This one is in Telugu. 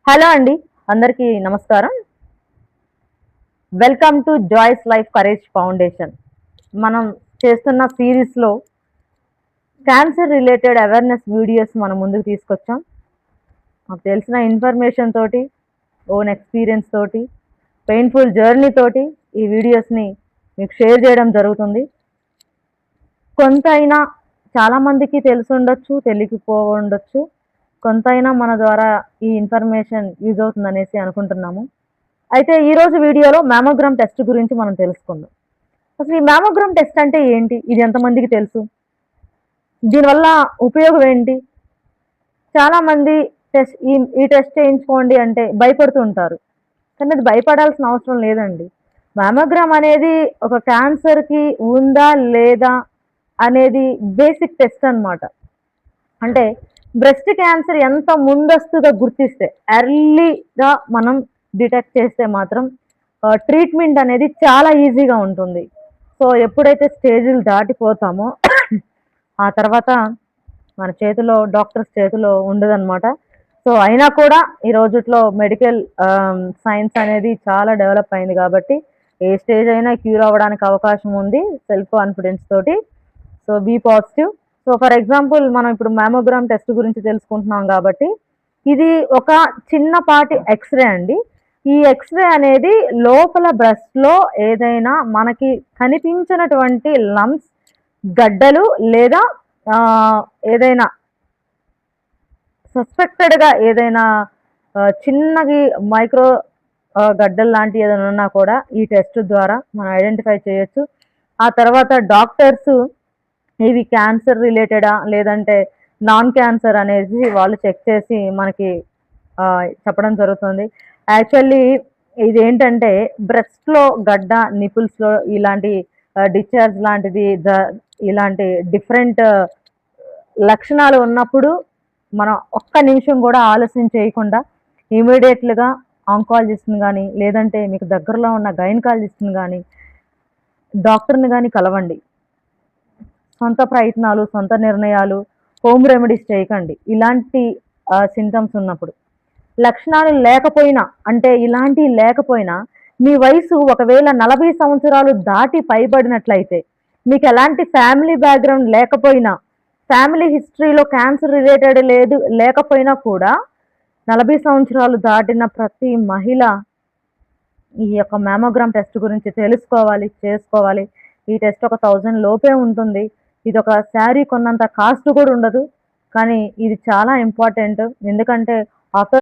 హలో అండి, అందరికీ నమస్కారం. Welcome to Joy's life courage foundation. మనం చేస్తున్న సిరీస్లో క్యాన్సర్ రిలేటెడ్ అవేర్నెస్ వీడియోస్ మనం ముందుకు తీసుకొచ్చాం. మాకు తెలిసిన ఇన్ఫర్మేషన్ తోటి, ఓన్ ఎక్స్పీరియన్స్ తోటి, పెయిన్ఫుల్ జర్నీ తోటి ఈ వీడియోస్ని మీకు షేర్ చేయడం జరుగుతుంది. కొంతైనా చాలామందికి తెలిసి ఉండొచ్చు, తెలియకపోవచ్చు. కొంతైనా మన ద్వారా ఈ ఇన్ఫర్మేషన్ యూజ్ అవుతుందనేసి అనుకుంటున్నాము. అయితే ఈరోజు వీడియోలో మ్యామోగ్రామ్ టెస్ట్ గురించి మనం తెలుసుకుందాం. అసలు ఈ మ్యామోగ్రామ్ టెస్ట్ అంటే ఏంటి? ఇది ఎంతమందికి తెలుసు? దీనివల్ల ఉపయోగం ఏంటి? చాలామంది ఈ టెస్ట్ చేయించుకోండి అంటే భయపడుతూ ఉంటారు. కానీ అది భయపడాల్సిన అవసరం లేదండి. మ్యామోగ్రామ్ అనేది ఒక క్యాన్సర్కి ఉందా లేదా అనేది బేసిక్ టెస్ట్ అన్నమాట. అంటే బ్రెస్ట్ క్యాన్సర్ ఎంత ముందస్తుగా గుర్తిస్తే, ఎర్లీగా మనం డిటెక్ట్ చేస్తే మాత్రం ట్రీట్మెంట్ అనేది చాలా ఈజీగా ఉంటుంది. సో ఎప్పుడైతే స్టేజ్లు దాటిపోతామో ఆ తర్వాత మన చేతిలో, డాక్టర్స్ చేతిలో ఉండదన్నమాట. సో అయినా కూడా ఈ రోజుట్లో మెడికల్ సైన్స్ అనేది చాలా డెవలప్ అయింది కాబట్టి ఏ స్టేజ్ అయినా క్యూర్ అవ్వడానికి అవకాశం ఉంది సెల్ఫ్ కాన్ఫిడెన్స్ తోటి. So be positive. So for example మనం ఇప్పుడు మ్యామోగ్రామ్ టెస్ట్ గురించి తెలుసుకుంటున్నాం కాబట్టి ఇది ఒక చిన్నపాటి ఎక్స్రే అండి. ఈ ఎక్స్రే అనేది లోపల బ్రెస్ట్లో ఏదైనా మనకి కనిపించినటువంటి లంప్స్, గడ్డలు లేదా ఏదైనా సస్పెక్టెడ్గా ఏదైనా చిన్నది మైక్రో గడ్డలు లాంటి ఏదైనా ఉన్నా కూడా ఈ టెస్ట్ ద్వారా మనం ఐడెంటిఫై చేయొచ్చు. ఆ తర్వాత డాక్టర్స్ ఇవి క్యాన్సర్ రిలేటెడా లేదంటే నాన్ క్యాన్సర్ అనేది వాళ్ళు చెక్ చేసి మనకి చెప్పడం జరుగుతుంది. యాక్చువల్లీ ఇదేంటంటే బ్రెస్ట్లో గడ్డ, నిపుల్స్లో ఇలాంటి డిశ్చార్జ్ లాంటిది ఇలాంటి డిఫరెంట్ లక్షణాలు ఉన్నప్పుడు మనం ఒక్క నిమిషం కూడా ఆలస్యం చేయకుండా ఇమీడియట్లుగా ఆంకాలజిస్ట్ని కానీ లేదంటే మీకు దగ్గరలో ఉన్న గైనకాలజిస్ట్ని కానీ డాక్టర్ని కానీ కలవండి. సొంత ప్రయత్నాలు, సొంత నిర్ణయాలు, హోమ్ రెమెడీస్ చేయకండి ఇలాంటి సింటమ్స్ ఉన్నప్పుడు. లక్షణాలు లేకపోయినా, అంటే ఇలాంటివి లేకపోయినా మీ వయసు ఒకవేళ 40 సంవత్సరాలు దాటి పైబడినట్లయితే, మీకు ఎలాంటి ఫ్యామిలీ బ్యాక్గ్రౌండ్ లేకపోయినా, ఫ్యామిలీ హిస్టరీలో క్యాన్సర్ రిలేటెడ్ లేకపోయినా కూడా 40 సంవత్సరాలు దాటిన ప్రతి మహిళ ఈ యొక్క మ్యామోగ్రామ్ టెస్ట్ గురించి తెలుసుకోవాలి, చేసుకోవాలి. ఈ టెస్ట్ ఒక 1000 లోపే ఉంటుంది. ఇది ఒక శారీ కొన్నంత కాస్ట్ కూడా ఉండదు. కానీ ఇది చాలా ఇంపార్టెంట్. ఎందుకంటే ఆఫ్టర్